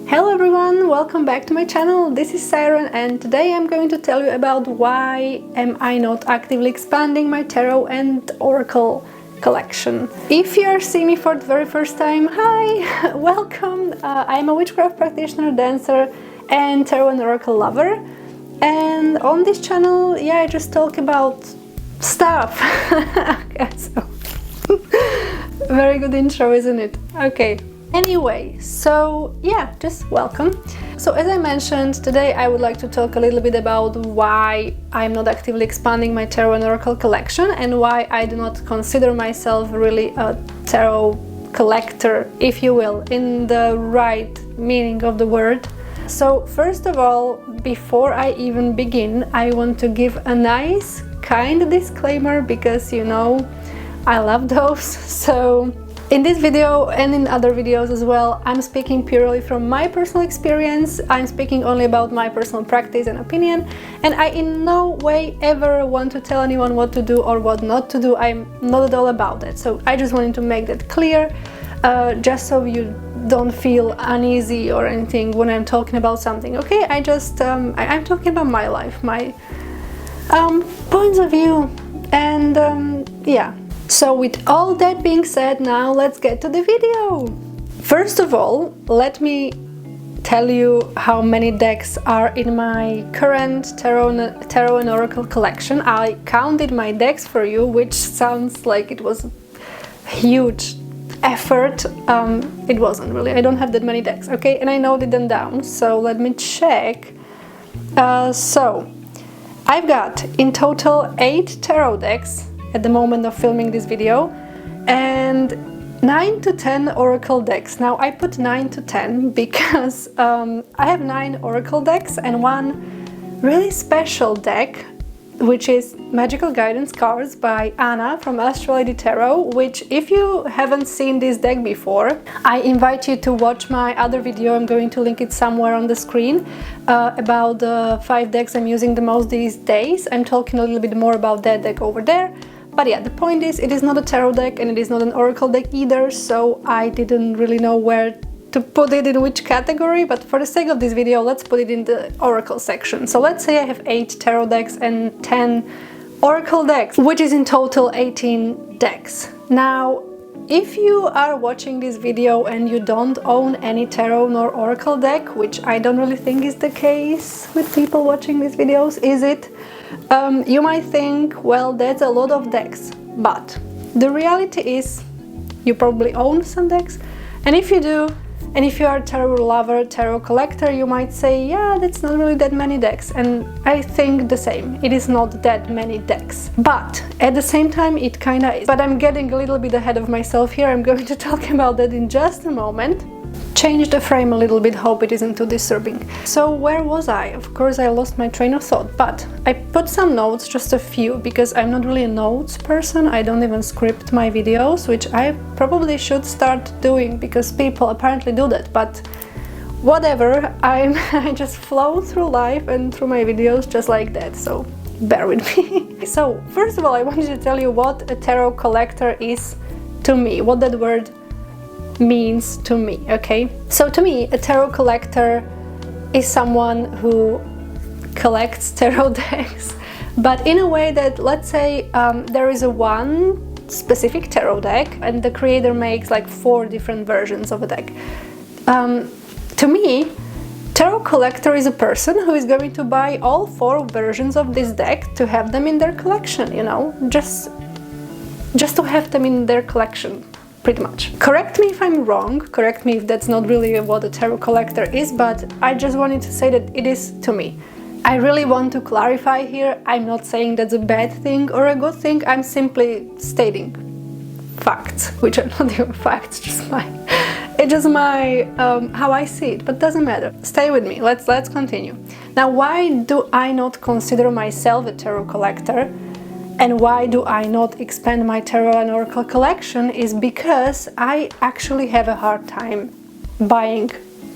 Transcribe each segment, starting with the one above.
Hello everyone, welcome back to my channel. This is Siren and today I'm going to tell you about why am I not actively expanding my tarot and oracle collection. If you are seeing me for the very first time, hi! Welcome! I'm a witchcraft practitioner, dancer and tarot and oracle lover, and on this channel, I just talk about stuff. Okay, so very good intro, isn't it? Okay. Anyway, so just welcome. So as I mentioned, today I would like to talk a little bit about why I'm not actively expanding my tarot and oracle collection and why I do not consider myself really a tarot collector, if you will, in the right meaning of the word. So first of all, before I even begin, I want to give a nice kind disclaimer because you know I love those. So in this video and in other videos as well, I'm speaking purely from my personal experience. I'm speaking only about my personal practice and opinion, and I in no way ever want to tell anyone what to do or what not to do. I'm not at all about that. So I just wanted to make that clear, just so you don't feel uneasy or anything when I'm talking about something, okay? I'm talking about my life, my points of view, and So with all that being said, now let's get to the video. First of all, let me tell you how many decks are in my current tarot and oracle collection. I counted my decks for you, which sounds like it was a huge effort. It wasn't really. I don't have that many decks, okay? And I noted them down, so let me check. So I've got in total 8 tarot decks at the moment of filming this video, and 9 to 10 oracle decks. Now I put 9 to 10 because I have 9 oracle decks and one really special deck, which is Magical Guidance Cards by Anna from Astrology Tarot, which if you haven't seen this deck before, I invite you to watch my other video. I'm going to link it somewhere on the screen, about the 5 decks I'm using the most these days. I'm talking a little bit more about that deck over there. But yeah, the point is, it is not a tarot deck and it is not an oracle deck either, so I didn't really know where to put it in which category, but for the sake of this video, let's put it in the oracle section. So let's say I have 8 tarot decks and 10 oracle decks, which is in total 18 decks. Now, if you are watching this video and you don't own any tarot nor oracle deck, which I don't really think is the case with people watching these videos, is it? You might think, well, that's a lot of decks, but the reality is you probably own some decks, and if you do, and if you are a tarot lover, tarot collector, you might say, yeah, that's not really that many decks, and I think the same. It is not that many decks, but at the same time it kinda is. But I'm getting a little bit ahead of myself here. I'm going to talk about that in just a moment. Change the frame a little bit, hope it isn't too disturbing. So where was I? Of course I lost my train of thought, but I put some notes, just a few, because I'm not really a notes person. I don't even script my videos, which I probably should start doing because people apparently do that, but whatever, I just flow through life and through my videos just like that, so bear with me. So first of all, I wanted to tell you what a tarot collector is to me, what that word means to me, okay? So to me, a tarot collector is someone who collects tarot decks, but in a way that, let's say, there is one specific tarot deck and the creator makes like 4 different versions of a deck. To me, tarot collector is a person who is going to buy all 4 versions of this deck to have them in their collection, you know, just to have them in their collection. Pretty much. Correct me if I'm wrong, correct me if that's not really what a tarot collector is, but I just wanted to say that it is to me. I really want to clarify here, I'm not saying that's a bad thing or a good thing, I'm simply stating facts, which are not even facts, it's just my how I see it, but doesn't matter. Stay with me, let's continue. Now, why do I not consider myself a tarot collector? And why do I not expand my tarot and oracle collection is because I actually have a hard time buying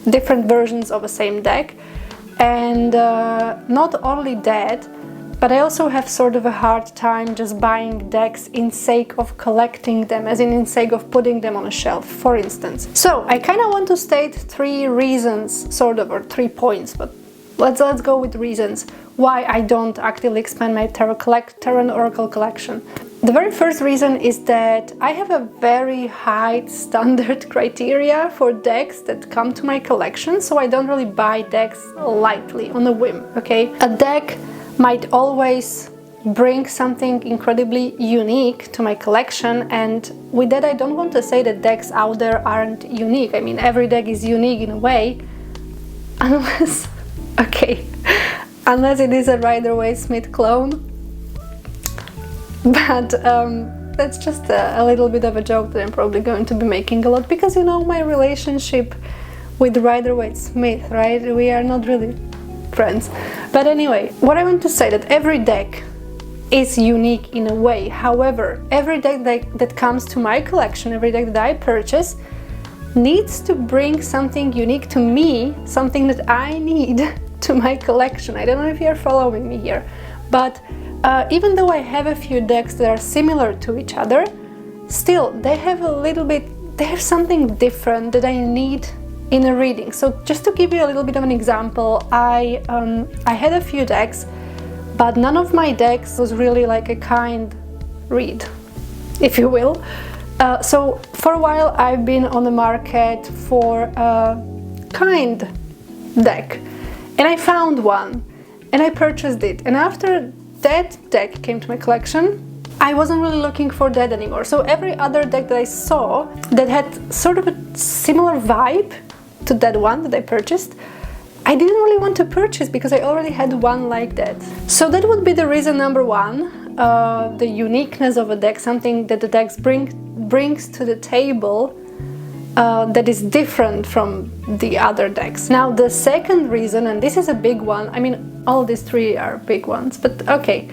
different versions of the same deck. And not only that, but I also have sort of a hard time just buying decks in sake of collecting them, as in sake of putting them on a shelf, for instance. So I kind of want to state 3 reasons, sort of, or 3 points, but let's go with reasons why I don't actively expand my tarot and oracle collection. The very first reason is that I have a very high standard criteria for decks that come to my collection, so I don't really buy decks lightly on a whim, okay? A deck might always bring something incredibly unique to my collection, and with that I don't want to say that decks out there aren't unique. I mean, every deck is unique in a way, unless, okay, unless it is a Rider-Waite-Smith clone. But that's just a little bit of a joke that I'm probably going to be making a lot, because you know my relationship with Rider-Waite-Smith, right? We are not really friends. But anyway, what I want to say that every deck is unique in a way. However, every deck that comes to my collection, every deck that I purchase, needs to bring something unique to me, something that I need to my collection. I don't know if you're following me here, but even though I have a few decks that are similar to each other, still they have a little bit, they have something different that I need in a reading. So just to give you a little bit of an example, I had a few decks, but none of my decks was really like a kind read, if you will. So for a while I've been on the market for a kind deck, and I found one and I purchased it, and after that deck came to my collection, I wasn't really looking for that anymore. So every other deck that I saw that had sort of a similar vibe to that one that I purchased, I didn't really want to purchase because I already had one like that. So that would be the reason number 1, the uniqueness of a deck, something that the decks brings to the table that is different from the other decks. Now the second reason, and this is a big one, I mean all these 3 are big ones, but okay.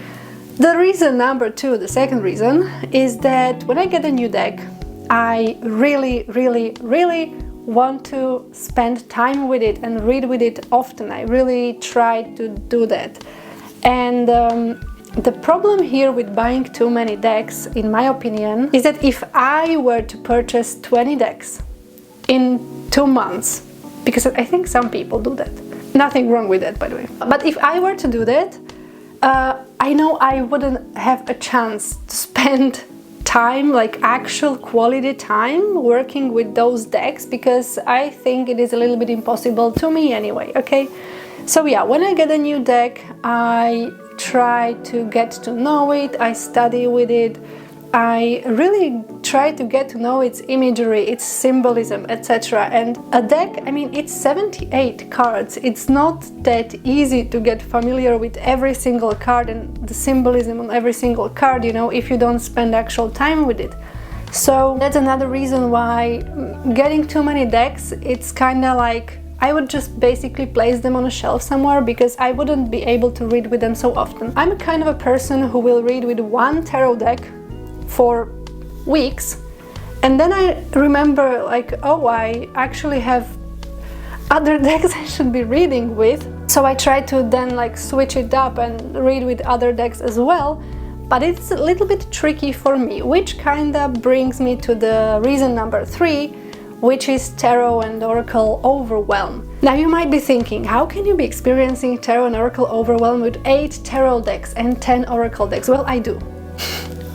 The reason number 2, the second reason, is that when I get a new deck, I really want to spend time with it and read with it often. I really try to do that. And the problem here with buying too many decks, in my opinion, is that if I were to purchase 20 decks in 2 months, because I think some people do that. Nothing wrong with that, by the way. But if I were to do that, I know I wouldn't have a chance to spend time, like actual quality time, working with those decks, because I think it is a little bit impossible to me anyway, okay? So yeah, when I get a new deck, I try to get to know it, I study with it, I really try to get to know its imagery, its symbolism, etc. And a deck, I mean, it's 78 cards. It's not that easy to get familiar with every single card and the symbolism on every single card, you know, if you don't spend actual time with it. So that's another reason why getting too many decks, it's kind of like I would just basically place them on a shelf somewhere, because I wouldn't be able to read with them so often. I'm a kind of a person who will read with one tarot deck for weeks, and then I remember like, oh, I actually have other decks I should be reading with. So I try to then like switch it up and read with other decks as well, but it's a little bit tricky for me, which kind of brings me to the reason number 3, which is tarot and oracle overwhelm. Now you might be thinking, how can you be experiencing tarot and oracle overwhelm with 8 tarot decks and 10 oracle decks? Well, I do.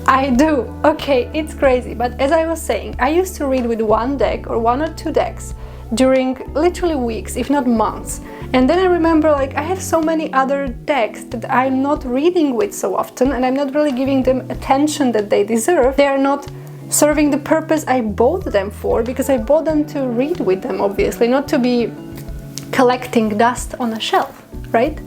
I do. Okay, it's crazy, but as I was saying, I used to read with one deck or 1 or 2 decks during literally weeks, if not months. And then I remember like I have so many other decks that I'm not reading with so often, and I'm not really giving them attention that they deserve. They are not serving the purpose I bought them for, because I bought them to read with them, obviously, not to be collecting dust on a shelf, right?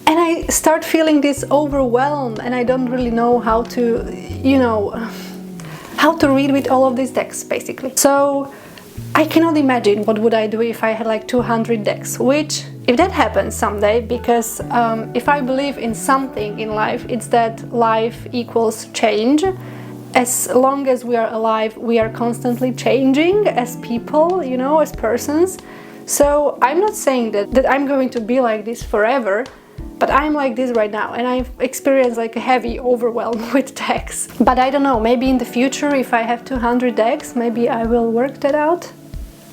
And I start feeling this overwhelm, and I don't really know how to, you know, how to read with all of these decks, basically. So I cannot imagine what would I do if I had like 200 decks, which, if that happens someday, because if I believe in something in life, it's that life equals change. As long as we are alive, we are constantly changing as people, you know, as persons. So I'm not saying that I'm going to be like this forever, But I'm like this right now, and I've experienced like a heavy overwhelm with decks. But I don't know, maybe in the future, if I have 200 decks, maybe I will work that out.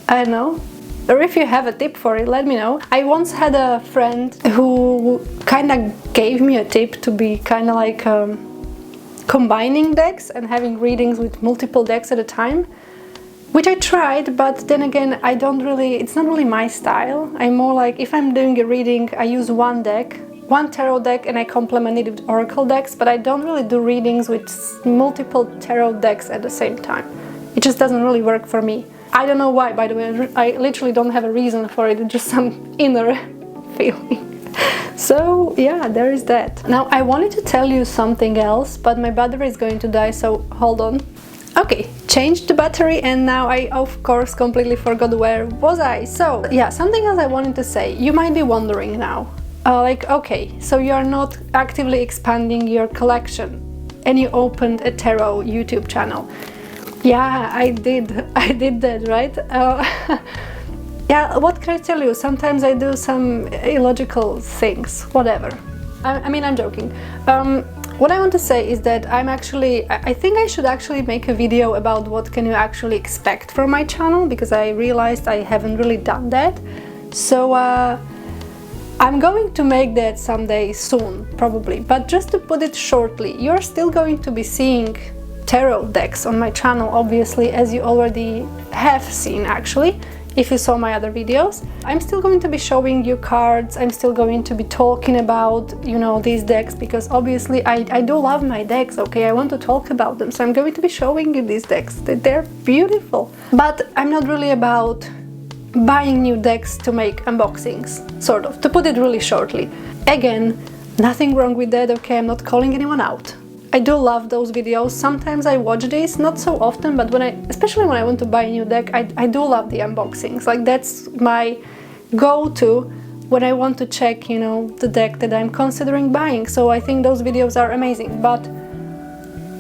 I don't know. Or if you have a tip for it, let me know. I once had a friend who kind of gave me a tip to be kind of like combining decks and having readings with multiple decks at a time, which I tried, but then again, it's not really my style. I'm more like, if I'm doing a reading, I use one deck, one tarot deck, and I complement it with oracle decks, but I don't really do readings with multiple tarot decks at the same time. It just doesn't really work for me. I don't know why, by the way. I literally don't have a reason for it, just some inner feeling. So yeah, there is that. Now I wanted to tell you something else, but my battery is going to die, so hold on. Okay, changed the battery, and now I of course completely forgot where was I. So yeah, something else I wanted to say. You might be wondering now, like, okay, so you're not actively expanding your collection and you opened a tarot YouTube channel. Yeah, I did that, right? Yeah, what can I tell you? Sometimes I do some illogical things, whatever. I mean, I'm joking. What I want to say is that I think I should actually make a video about what can you actually expect from my channel, because I realized I haven't really done that. So I'm going to make that someday soon, probably. But just to put it shortly, you're still going to be seeing tarot decks on my channel, obviously, as you already have seen actually, if you saw my other videos. I'm still going to be showing you cards, I'm still going to be talking about, you know, these decks, because obviously I do love my decks, okay? I want to talk about them, so I'm going to be showing you these decks. They're beautiful. But I'm not really about buying new decks to make unboxings, sort of, to put it really shortly. Again, nothing wrong with that, okay? I'm not calling anyone out. I do love those videos. Sometimes I watch these, not so often, but especially when I want to buy a new deck, I do love the unboxings. Like, that's my go-to when I want to check, you know, the deck that I'm considering buying. So I think those videos are amazing. But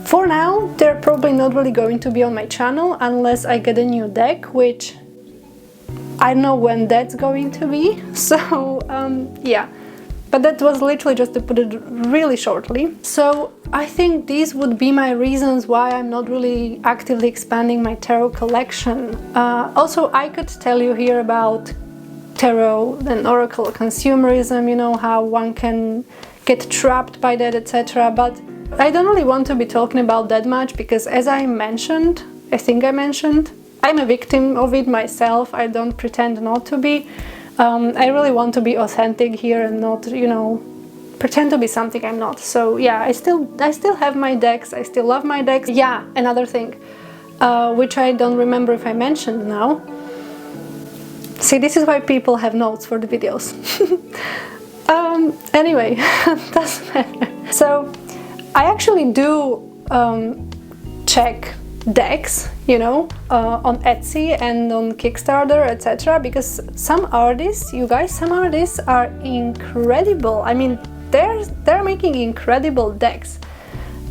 for now, they're probably not really going to be on my channel unless I get a new deck, which I don't know when that's going to be. So yeah. But that was literally just to put it really shortly. So I think these would be my reasons why I'm not really actively expanding my tarot collection. Also, I could tell you here about tarot and oracle consumerism, you know, how one can get trapped by that, etc. But I don't really want to be talking about that much, because as I mentioned, I'm a victim of it myself. I don't pretend not to be. I really want to be authentic here and not, you know, pretend to be something I'm not. So yeah, I still have my decks. I still love my decks. Yeah, another thing, which I don't remember if I mentioned now. See, this is why people have notes for the videos. Anyway, doesn't matter. So I actually do check decks, you know, on Etsy and on Kickstarter, etc. Because some artists are incredible. I mean, they're making incredible decks,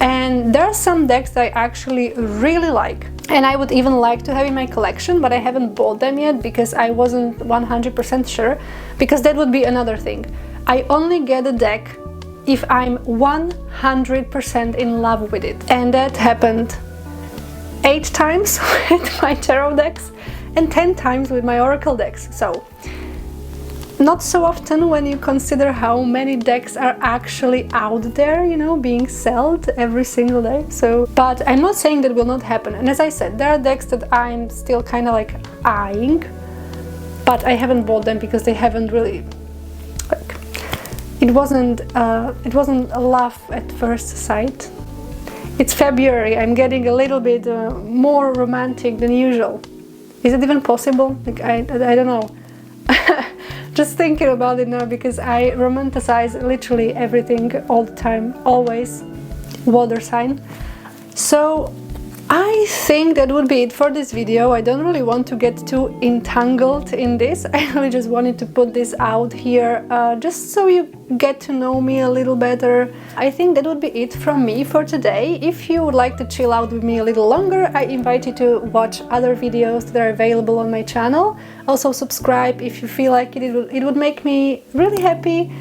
and there are some decks that I actually really like, and I would even like to have in my collection, but I haven't bought them yet because I wasn't 100% sure, because that would be another thing. I only get a deck if I'm 100% in love with it, and that happened 8 times with my tarot decks and 10 times with my oracle decks. So not so often when you consider how many decks are actually out there, you know, being sold every single day. So, but I'm not saying that will not happen. And as I said, there are decks that I'm still kind of like eyeing, but I haven't bought them because they haven't really, like, it wasn't a love at first sight. It's February, I'm getting a little bit more romantic than usual. Is it even possible? Like, I don't know. Just thinking about it now, because I romanticize literally everything all the time, always. Water sign. So I think that would be it for this video. I don't really want to get too entangled in this. I really just wanted to put this out here just so you get to know me a little better. I think that would be it from me for today. If you would like to chill out with me a little longer, I invite you to watch other videos that are available on my channel. Also subscribe if you feel like it would make me really happy.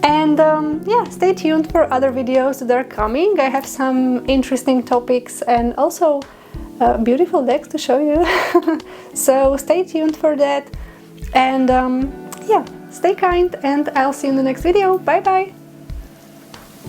And yeah, stay tuned for other videos that are coming. I have some interesting topics and also beautiful decks to show you. So stay tuned for that. And yeah, stay kind, and I'll see you in the next video. Bye bye!